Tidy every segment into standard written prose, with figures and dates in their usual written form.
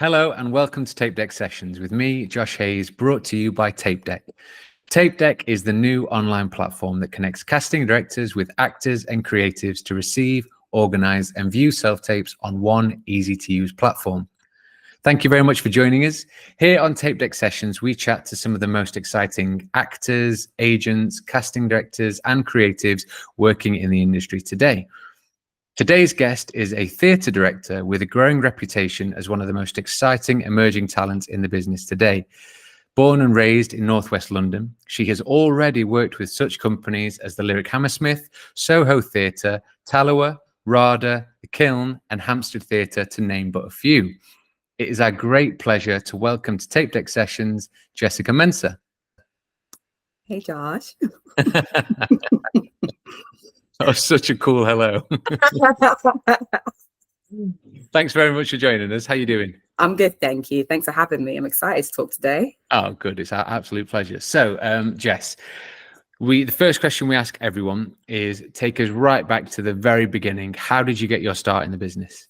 Hello and welcome to TapeDeck Sessions with me, Josh Hayes, brought to you by TapeDeck. TapeDeck is the new online platform that connects casting directors with actors and creatives to receive, organize, and view self-tapes on one easy-to-use platform. Thank you very much for joining us. Here on TapeDeck Sessions, we chat to some of the most exciting actors, agents, casting directors, and creatives working in the industry today. Today's guest is a theatre director with a growing reputation as one of the most exciting emerging talents in the business today. Born and raised in northwest London, she has already worked with such companies as the Lyric Hammersmith, Soho Theatre, Tallowa, RADA, The Kiln, and Hampstead Theatre, to name but a few. It is our great pleasure to welcome to TapeDeck Sessions, Jessica Mensah. Hey, Josh. Oh, such a cool hello. Thanks very much for joining us. How are you doing? I'm good, thank you. Thanks for having me. I'm excited to talk today. Oh, good. It's our absolute pleasure. So, Jess, the first question we ask everyone is take us right back to the very beginning. How did you get your start in the business?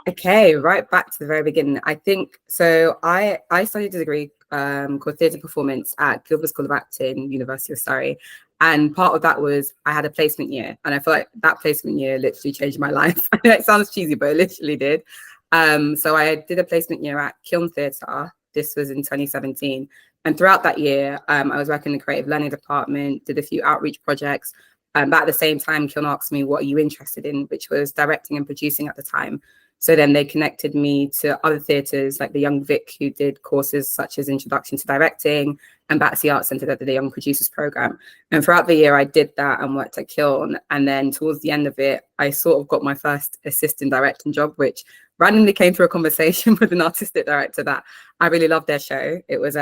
Okay, right back to the very beginning. I think so. I studied a degree called Theatre Performance at Gilbert School of Acting, University of Surrey. And part of that was I had a placement year. And I feel like that placement year literally changed my life. I know it sounds cheesy, but it literally did. So I did a placement year at Kiln Theatre. This was in 2017. And throughout that year, I was working in the creative learning department, did a few outreach projects. But at the same time, Kiln asked me, what are you interested in? Which was directing and producing at the time. So then they connected me to other theatres like the Young Vic, who did courses such as Introduction to Directing, and Battersea Arts Centre that did the Young Producers Programme. And throughout the year, I did that and worked at Kiln. And then towards the end of it, I sort of got my first assistant directing job, which randomly came through a conversation with an artistic director that I really loved their show. It was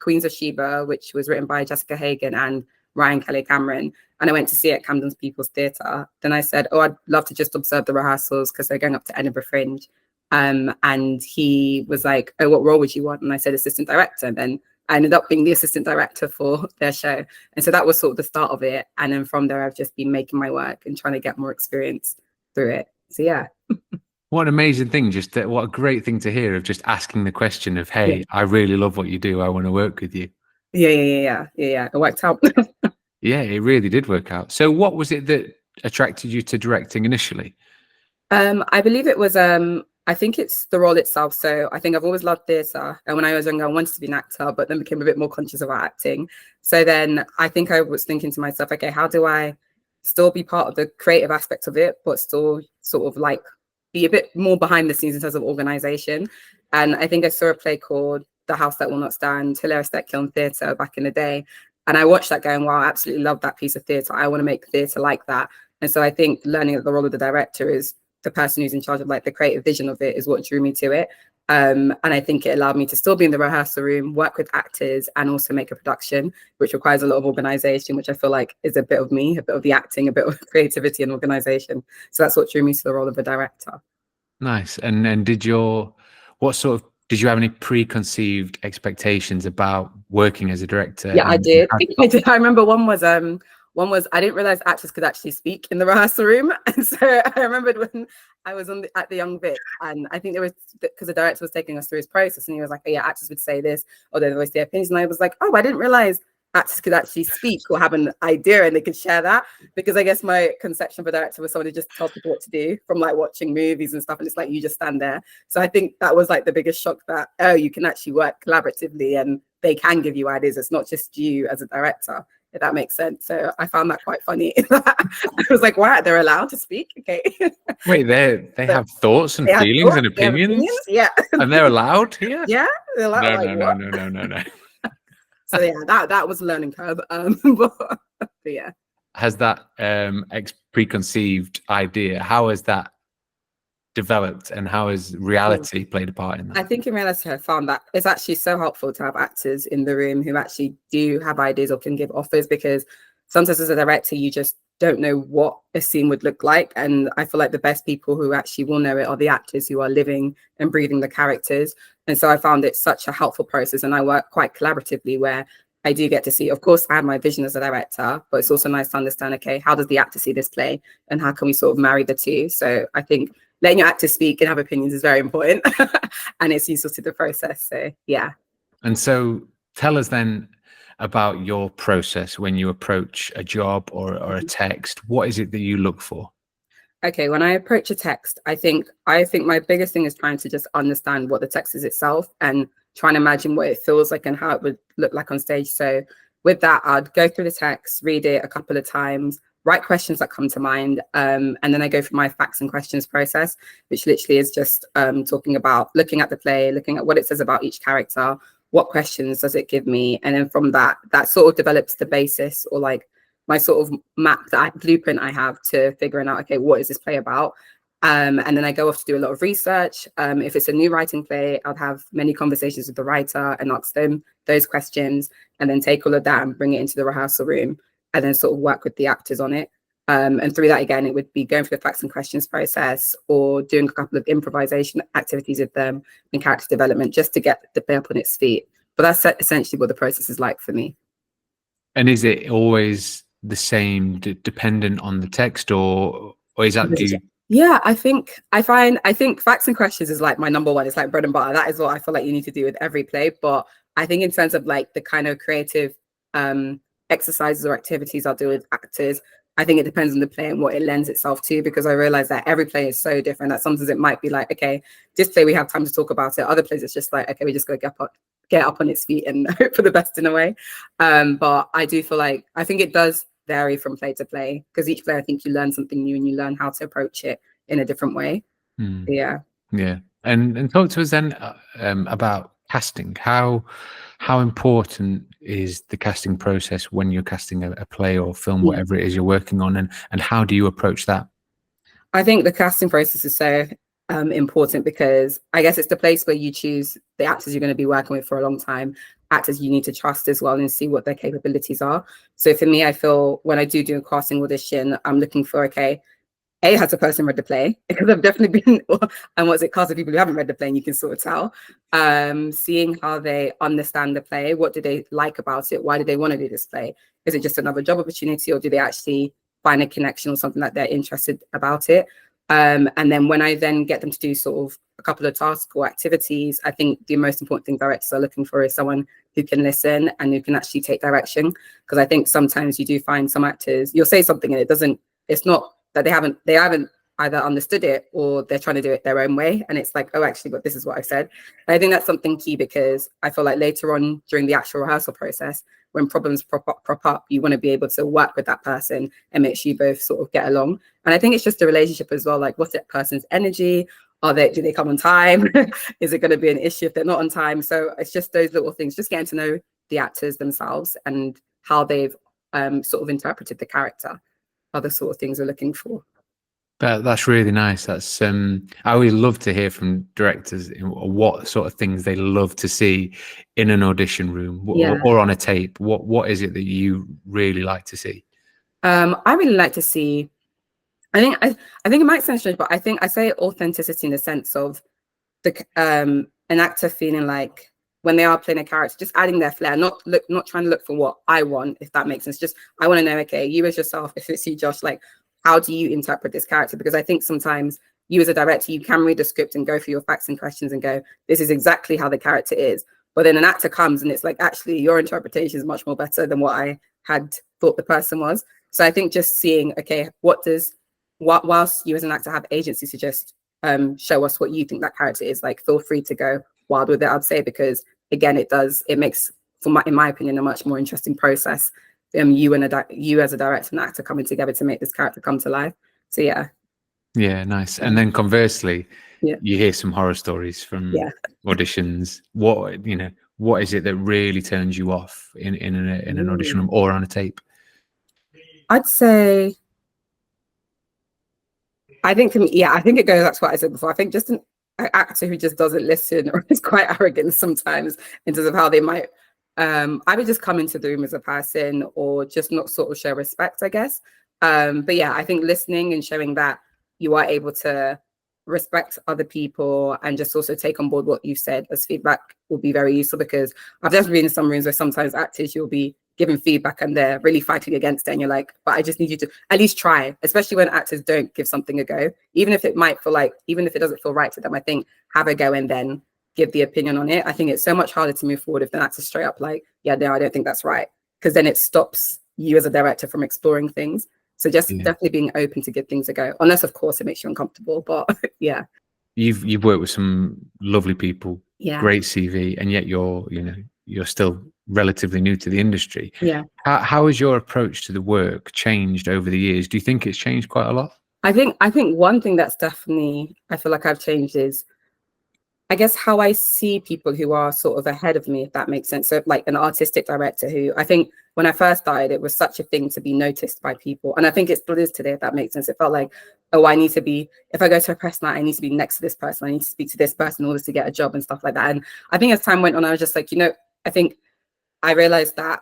Queens of Sheba, which was written by Jessica Hagan and Ryan Kelly Cameron. And I went to see it at Camden's People's Theatre. Then I said, I'd love to just observe the rehearsals because they're going up to Edinburgh Fringe. And he was like, what role would you want? And I said, assistant director. And then I ended up being the assistant director for their show. And so that was sort of the start of it. And then from there, I've just been making my work and trying to get more experience through it. So yeah. What an amazing thing. What a great thing to hear of just asking the question of, hey, yeah, I really love what you do. I want to work with you. Yeah. It worked out. Yeah, it really did work out. So what was it that attracted you to directing initially? I believe it was, I think it's the role itself. So I think I've always loved theatre. And when I was younger, I wanted to be an actor, but then became a bit more conscious about acting. So then I think I was thinking to myself, okay, how do I still be part of the creative aspect of it, but still sort of like be a bit more behind the scenes in terms of organisation? And I think I saw a play called The House That Will Not Stand, hilarious at Kiln Theatre back in the day. And I watched that going, wow, I absolutely love that piece of theatre. I want to make theatre like that. And so I think learning that the role of the director is the person who's in charge of like the creative vision of it is what drew me to it. And I think it allowed me to still be in the rehearsal room, work with actors, and also make a production, which requires a lot of organisation, which I feel like is a bit of me, a bit of the acting, a bit of creativity and organisation. So that's what drew me to the role of a director. Nice. And did you have any preconceived expectations about working as a director? Yeah, I did. I remember one was I didn't realize actors could actually speak in the rehearsal room. And so I remembered when I was at the Young Vic, and I think there was, because the director was taking us through his process, and he was like, oh yeah, actors would say this, or they voice their opinions. And I was like, oh, I didn't realize actors could actually speak or have an idea and they could share that, because I guess my conception of a director was someone who just tells people what to do from like watching movies and stuff, and it's like you just stand there. So I think that was like the biggest shock, that you can actually work collaboratively and they can give you ideas. It's not just you as a director, if that makes sense. So I found that quite funny. I was like, wow, they're allowed to speak? Okay. Wait, they have thoughts and feelings and opinions? Yeah. And they're allowed here? Yeah. They're allowed. No. So yeah, that was a learning curve. But yeah. Has that preconceived idea, how has that developed, and how has reality played a part in that? I think in reality, I found that it's actually so helpful to have actors in the room who actually do have ideas or can give offers, because sometimes as a director, you just don't know what a scene would look like. And I feel like the best people who actually will know it are the actors who are living and breathing the characters. And so I found it such a helpful process, and I work quite collaboratively where I do get to see, of course, I have my vision as a director, but it's also nice to understand, okay, how does the actor see this play and how can we sort of marry the two? So I think letting your actors speak and have opinions is very important, and it's useful to the process. So yeah. And so tell us then about your process when you approach a job or a text. What is it that you look for? Okay, when I approach a text, I think my biggest thing is trying to just understand what the text is itself and trying to imagine what it feels like and how it would look like on stage. So with that, I'd go through the text, read it a couple of times, write questions that come to mind, and then I go through my facts and questions process, which literally is just talking about looking at the play, looking at what it says about each character, what questions does it give me, and then from that sort of develops the basis, or like my sort of blueprint I have to figuring out, okay, what is this play about? And then I go off to do a lot of research. If it's a new writing play, I'll have many conversations with the writer and ask them those questions, and then take all of that and bring it into the rehearsal room, and then sort of work with the actors on it. And through that, again, it would be going through the facts and questions process, or doing a couple of improvisation activities with them and character development, just to get the play up on its feet. But that's essentially what the process is like for me. And is it always the same, dependent on the text, or is that Yeah, I think facts and questions is like my number one. It's like bread and butter. That is what I feel like you need to do with every play. But I think in terms of like the kind of creative exercises or activities I'll do with actors, I think it depends on the play and what it lends itself to, because I realize that every play is so different that sometimes it might be like, okay, this play we have time to talk about it. Other plays it's just like, okay, we just go get up on its feet and hope for the best in a way. But I do feel like, I think it does vary from play to play, because each play I think you learn something new and you learn how to approach it in a different way. Yeah. And talk to us then about casting. How important is the casting process when you're casting a play or film, whatever it is you're working on, and how do you approach that? I think the casting process is so important, because I guess it's the place where you choose the actors you're going to be working with for a long time, actors you need to trust as well and see what their capabilities are. So for me, I feel when I do a casting audition, I'm looking for, okay, A, has the person read the play? Because I've definitely been, and what's it, cast of people who haven't read the play, and you can sort of tell. Seeing how they understand the play, what do they like about it? Why do they want to do this play? Is it just another job opportunity, or do they actually find a connection or something that they're interested about it? And then when I then get them to do sort of a couple of tasks or activities, I think the most important thing directors are looking for is someone who can listen and who can actually take direction. Because I think sometimes you do find some actors, you'll say something and it's not that they haven't either understood it, or they're trying to do it their own way. And it's like, oh, actually, but this is what I said. And I think that's something key, because I feel like later on during the actual rehearsal process, when problems crop up, you want to be able to work with that person and make sure you both sort of get along. And I think it's just a relationship as well. Like, what's that person's energy? Do they come on time? Is it going to be an issue if they're not on time? So it's just those little things, just getting to know the actors themselves and how they've sort of interpreted the character, other sort of things we're looking for. That's really nice. That's I always love to hear from directors what sort of things they love to see in an audition room or on a tape. What is it that you really like to see? I really like to see, I think it might sound strange, but I think I say authenticity in the sense of the an actor feeling like when they are playing a character, just adding their flair, not trying to look for what I want, if that makes sense. Just, I want to know, okay, you as yourself, if it's you, Josh, like, how do you interpret this character? Because I think sometimes you as a director, you can read the script and go through your facts and questions and go, this is exactly how the character is. But then an actor comes and it's like, actually, your interpretation is much more better than what I had thought the person was. So I think just seeing, okay, whilst you as an actor have agency to just show us what you think that character is, like, feel free to go wild with it, I'd say, because again, it makes, in my opinion, a much more interesting process. You as a director and actor coming together to make this character come to life. So yeah, nice. And then conversely, you hear some horror stories from auditions. What is it that really turns you off in an audition room or on a tape? I'd say, I think it goes back to what I said before. I think just an actor who just doesn't listen, or is quite arrogant sometimes in terms of how they might either just come into the room as a person or just not sort of show respect, I guess. But yeah, I think listening and showing that you are able to respect other people and just also take on board what you've said as feedback will be very useful, because I've definitely been in some rooms where sometimes actors, you'll be giving feedback and they're really fighting against it, and you're like, but I just need you to at least try, especially when actors don't give something a go, even if it might feel like, even if it doesn't feel right to them. I think have a go and then give the opinion on it. I think it's so much harder to move forward if an actor's straight up like, yeah, no, I don't think that's right, because then it stops you as a director from exploring things. So just definitely being open to give things a go, unless of course it makes you uncomfortable. But yeah, you've worked with some lovely people, great CV, and yet you're still relatively new to the industry. How has your approach to the work changed over the years? Do you think it's changed quite a lot? I think one thing that's definitely, I feel like I've changed is, I guess, how I see people who are sort of ahead of me, if that makes sense. So like an artistic director who, I think when I first started, it was such a thing to be noticed by people. And I think it still is today, if that makes sense. It felt like, oh, I need to be, if I go to a press night, I need to be next to this person. I need to speak to this person in order to get a job and stuff like that. And I think as time went on, I was just like, I think I realized that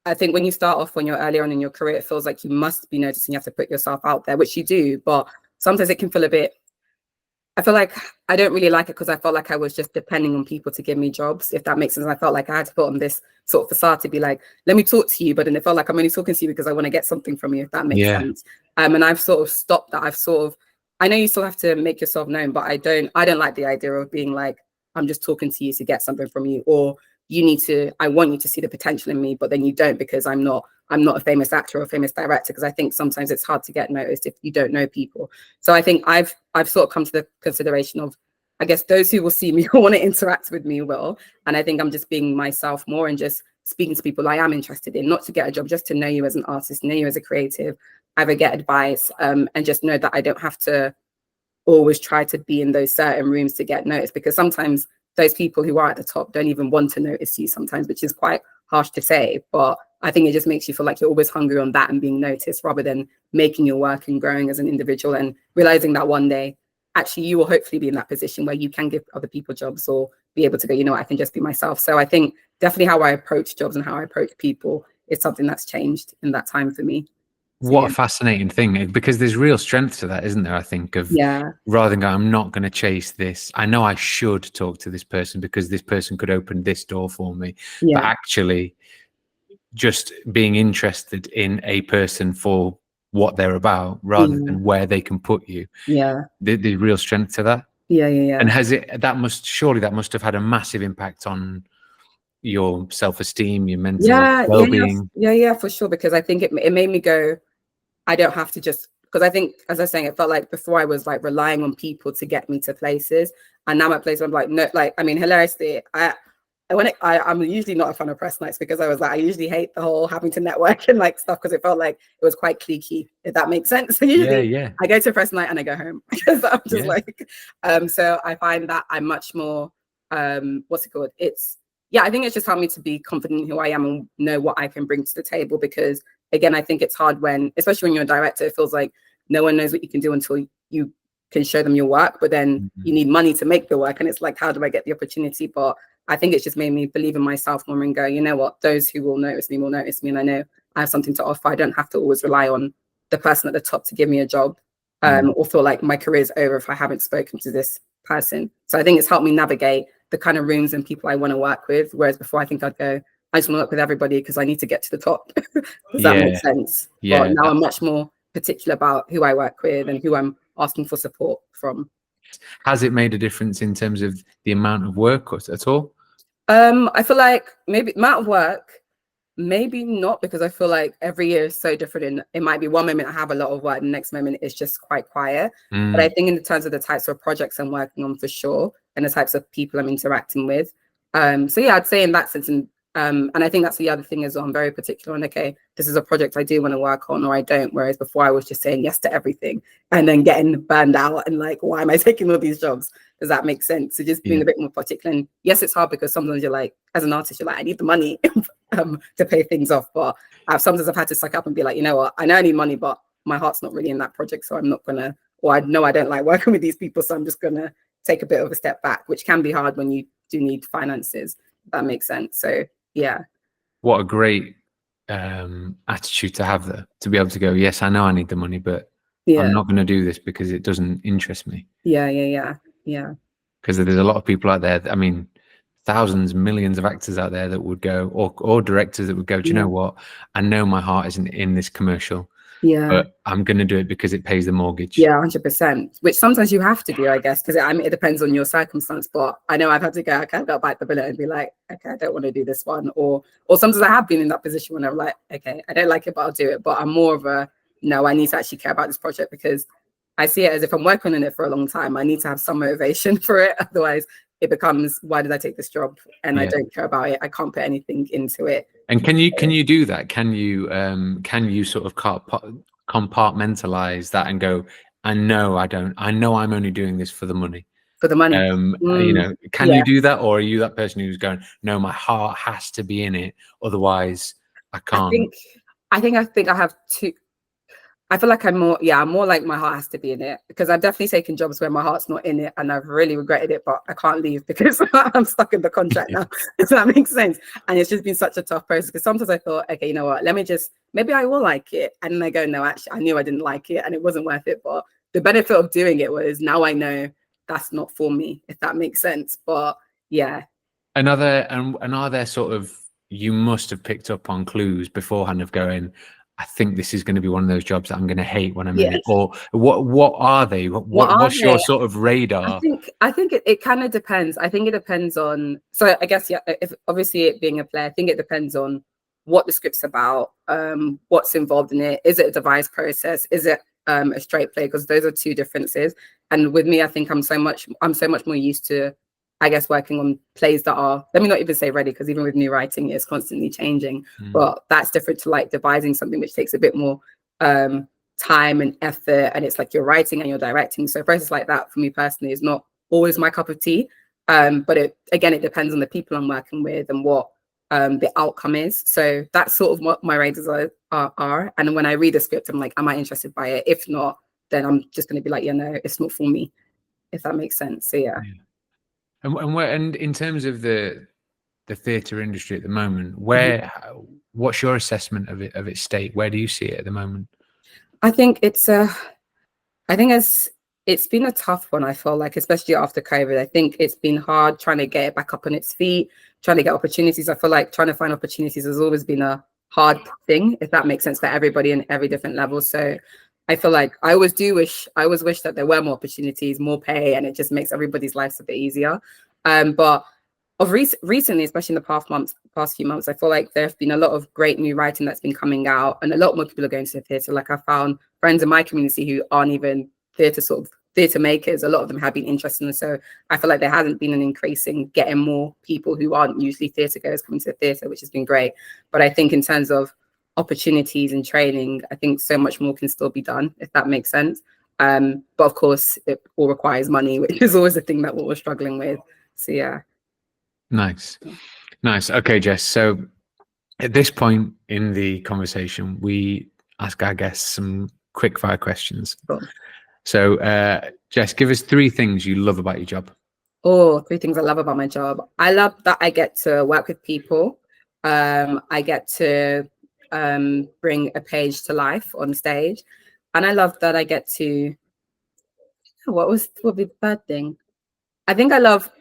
I think when you start off, when you're earlier on in your career, it feels like you must be noticed and you have to put yourself out there, which you do. But sometimes it can feel a bit, I feel like I don't really like it, because I felt like I was just depending on people to give me jobs, if that makes sense. I felt like I had to put on this sort of facade to be like, let me talk to you. But then it felt like I'm only talking to you because I want to get something from you, if that makes sense. And I've sort of stopped that. I know you still have to make yourself known, but I don't like the idea of being like, I'm just talking to you to get something from you, or I want you to see the potential in me, but then you don't, because I'm not a famous actor or a famous director, because I think sometimes it's hard to get noticed if you don't know people. So I think I've sort of come to the consideration of, I guess, those who will see me or want to interact with me will. And I think I'm just being myself more and just speaking to people I am interested in, not to get a job, just to know you as an artist, know you as a creative, either get advice, and just know that I don't have to always try to be in those certain rooms to get noticed, because sometimes those people who are at the top don't even want to notice you sometimes, which is quite harsh to say, but I think it just makes you feel like you're always hungry on that and being noticed, rather than making your work and growing as an individual and realizing that one day, actually, you will hopefully be in that position where you can give other people jobs or be able to go, I can just be myself. So I think definitely how I approach jobs and how I approach people is something that's changed in that time for me. What a fascinating thing, because there's real strength to that, isn't there? I think of rather than go, I'm not going to chase this. I know I should talk to this person because this person could open this door for me. But actually, just being interested in a person for what they're about rather than where they can put you. There's real strength to that. And that must have had a massive impact on your self-esteem, your mental well-being. For sure, because I think it made me go, I don't have to just, because I think, as I was saying, it felt like before I was like relying on people to get me to places, and now I'm at places where I'm like, no, like, I mean, hilariously, I'm usually not a fan of press nights, because I usually hate the whole having to network and like stuff, because it felt like it was quite cliquey, if that makes sense. So usually I go to a press night and I go home, because I'm just like, so I find that I'm much more, what's it called? I think it's just helped me to be confident in who I am and know what I can bring to the table, because again, I think it's hard especially when you're a director, it feels like no one knows what you can do until you can show them your work, but then you need money to make the work. And it's like, how do I get the opportunity? But I think it's just made me believe in myself more and go, you know what, those who will notice me will notice me. And I know I have something to offer. I don't have to always rely on the person at the top to give me a job, or feel like my career is over if I haven't spoken to this person. So I think it's helped me navigate the kind of rooms and people I want to work with. Whereas before, I think I'd go, I just want to work with everybody because I need to get to the top. Does that make sense? But now I'm much more particular about who I work with and who I'm asking for support from. Has it made a difference in terms of the amount of work at all? I feel like maybe amount of work, maybe not, because I feel like every year is so different. And it might be one moment I have a lot of work, the next moment it's just quite quiet. But I think in terms of the types of projects I'm working on, for sure, and the types of people I'm interacting with. So yeah, I'd say in that sense, and I think that's the other thing as well. I'm very particular on, okay, this is a project I do want to work on or I don't. Whereas before I was just saying yes to everything and then getting burned out and like, why am I taking all these jobs? Does that make sense? So just being a bit more particular. And yes, it's hard because sometimes you're like, as an artist, you're like, I need the money to pay things off. But sometimes I've had to suck up and be like, you know what, I know I need money, but my heart's not really in that project. So I'm not gonna, or I know I don't like working with these people. So I'm just gonna take a bit of a step back, which can be hard when you do need finances. If that makes sense. So yeah. What a great attitude to have there, to be able to go, yes, I know I need the money, but I'm not going to do this because it doesn't interest me. Yeah. Because there's a lot of people out there, I mean, thousands, millions of actors out there that would go, or directors that would go, do you know what? I know my heart isn't in this commercial, but I'm going to do it because it pays the mortgage. Yeah, 100%. Which sometimes you have to do, I guess, because I mean, it depends on your circumstance. But I know I've had to go, okay, I've got to bite the bullet and be like, okay, I don't want to do this one. Or sometimes I have been in that position when I'm like, okay, I don't like it, but I'll do it. But I'm more of a, no, I need to actually care about this project because I see it as if I'm working on it for a long time. I need to have some motivation for it. Otherwise, it becomes, why did I take this job? And I don't care about it. I can't put anything into it. And can you do that? Can you sort of compartmentalize that and go, I know I'm only doing this for the money. For the money. You know, can you do that? Or are you that person who's going, no, my heart has to be in it, otherwise I can't? I think I have two. I feel like I'm more like my heart has to be in it, because I've definitely taken jobs where my heart's not in it and I've really regretted it, but I can't leave because I'm stuck in the contract now. Does that make sense? And it's just been such a tough process, because sometimes I thought, okay, you know what, maybe I will like it. And then I go, no, actually, I knew I didn't like it and it wasn't worth it. But the benefit of doing it was now I know that's not for me, if that makes sense. But yeah. And are there sort of, you must have picked up on clues beforehand of going, I think this is going to be one of those jobs that I'm going to hate when I'm in it, or what are they? What's your sort of radar? I think it kind of depends. I think it depends on. So I guess if obviously it being a play, I think it depends on what the script's about, what's involved in it. Is it a devised process? Is it a straight play? Because those are two differences. And with me, I think I'm so much more used to, I guess, working on plays that are, let me not even say ready, because even with new writing, it's constantly changing. But that's different to like devising something which takes a bit more time and effort, and it's like you're writing and you're directing. So a process like that for me personally is not always my cup of tea. But it depends on the people I'm working with and what the outcome is. So that's sort of what my ratings are. And when I read the script, I'm like, am I interested by it? If not, then I'm just going to be like, yeah, no, it's not for me, if that makes sense. So yeah. And in terms of the theatre industry at the moment, what's your assessment of its state? Where do you see it at the moment? I think it's been a tough one. I feel like, especially after COVID, I think it's been hard trying to get it back up on its feet, trying to get opportunities. I feel like trying to find opportunities has always been a hard thing, if that makes sense, for everybody in every different level. So I feel like I always wish that there were more opportunities, more pay, and it just makes everybody's lives a bit easier. But recently, especially in the past few months, I feel like there have been a lot of great new writing that's been coming out, and a lot more people are going to the theatre. Like, I found friends in my community who aren't even theatre makers. A lot of them have been interested in it. So I feel like there hasn't been an increase in getting more people who aren't usually theatre goers coming to the theatre, which has been great. But I think in terms of opportunities and training, I think so much more can still be done, if that makes sense. But of course, it all requires money, which is always the thing that we're struggling with. So yeah. Nice. Okay, Jess. So at this point in the conversation, we ask our guests some quick fire questions. Cool. So, Jess, give us 3 things you love about your job. 3 things I love about my job. I love that I get to work with people. I get to bring a page to life on stage, and I love that I get to. What would be the third thing? I think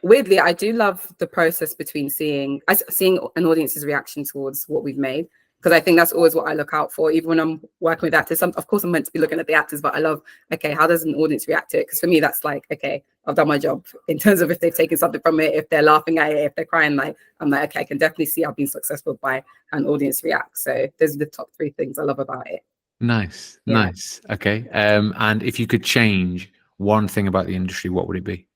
weirdly, I do love the process between seeing an audience's reaction towards what we've made, because I think that's always what I look out for, even when I'm working with actors. Of course, I'm meant to be looking at the actors, but I love, okay, how does an audience react to it? Because for me, that's like, okay, I've done my job in terms of if they've taken something from it, if they're laughing at it, if they're crying. Like, I'm like, okay, I can definitely see I've been successful by an audience react. So those are the top 3 things I love about it. Nice. Okay. And if you could change one thing about the industry, what would it be?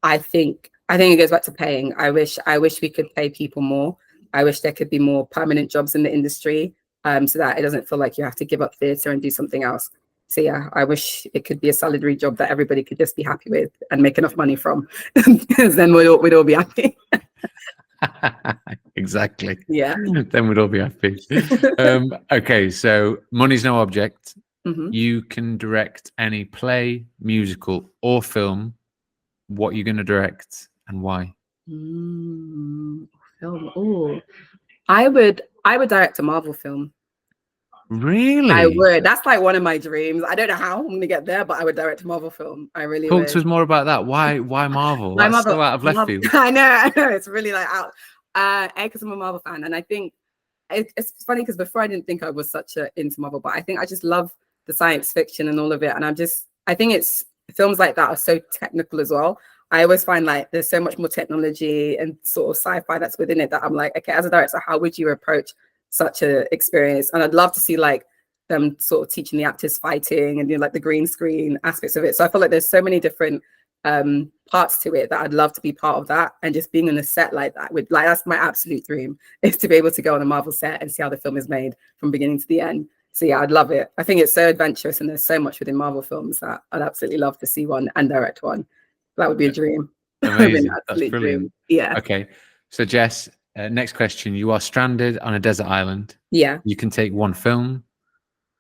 I think it goes back to paying. I wish we could pay people more. I wish there could be more permanent jobs in the industry, so that it doesn't feel like you have to give up theatre and do something else. So yeah, I wish it could be a salary job that everybody could just be happy with and make enough money from, because then we'd all be happy. Exactly. Yeah. Then we'd all be happy. Okay, so money's no object. You can direct any play, musical, or film. What are you going to direct and why? Film. Oh, I would direct a Marvel film. Really? I would. That's like one of my dreams. I don't know how I'm gonna get there, but I would direct a Marvel film. I really Talk would. to us more about that. Why Marvel? My That's mother, so out of left field. I know, it's really like out. Because I'm a Marvel fan, and I think it's funny because before I didn't think I was such a into Marvel, but I think I just love the science fiction and all of it, and I think it's films like that are so technical as well. I always find like there's so much more technology and sort of sci-fi that's within it that I'm like, okay, as a director, how would you approach such a experience? And I'd love to see like them sort of teaching the actors fighting and like the green screen aspects of it. So I feel like there's so many different parts to it that I'd love to be part of that, and just being on a set like that with like, that's my absolute dream, is to be able to go on a Marvel set and see how the film is made from beginning to the end. So yeah, I'd love it. I think it's so adventurous, and there's so much within Marvel films that I'd absolutely love to see one and direct one. That would be a dream. Amazing. An That's brilliant. dream. Yeah. Okay. So Jess, next question. You are stranded on a desert island. Yeah. You can take one film,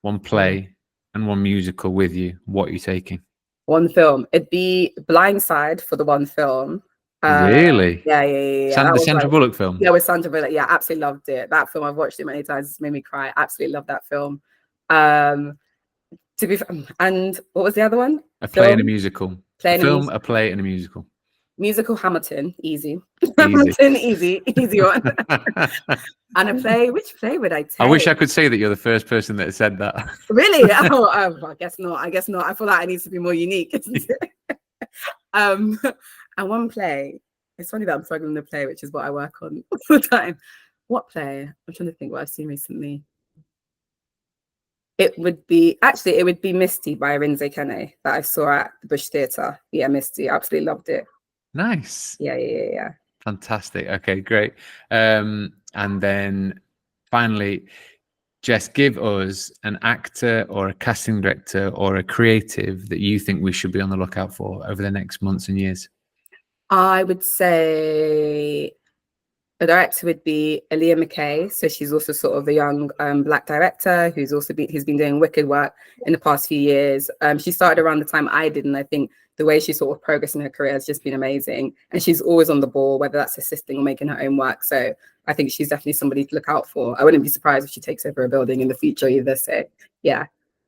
one play, and one musical with you. What are you taking? One film. It'd be Blindside for the one film. Really? Yeah. The Sandra Bullock film? Yeah, with Sandra Bullock. Yeah, absolutely loved it. That film, I've watched it many times. It's made me cry. Absolutely love that film. To be and what was the other one? A play and a musical. A film, a play, and a musical. Musical, Hamilton, easy. Hamilton, easy one. And a play, which play would I take? I wish I could say that you're the first person that said that. Really? Oh, I guess not. I feel like it needs to be more unique, isn't it? And one play. It's funny that I'm struggling to play, which is what I work on all the time. What play? I'm trying to think what I've seen recently. It would be Misty by Rinze Kene that I saw at the Bush Theatre. Yeah, Misty. Absolutely loved it. Nice. Yeah. Fantastic. Okay, great. And then finally, Jess, give us an actor or a casting director or a creative that you think we should be on the lookout for over the next months and years. I would say the director would be Aaliyah McKay. So she's also sort of a young Black director who's been doing wicked work in the past few years. She started around the time I did, and I think the way she sort of progressed in her career has just been amazing. And she's always on the ball, whether that's assisting or making her own work. So I think she's definitely somebody to look out for. I wouldn't be surprised if she takes over a building in the future either. So yeah,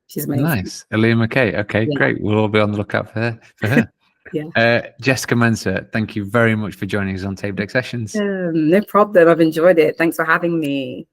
she's amazing. Nice. Aaliyah McKay. Okay, great. We'll all be on the lookout for her. Yeah. Jessica Mensah, thank you very much for joining us on TapeDeck Sessions. No problem. I've enjoyed it. Thanks for having me.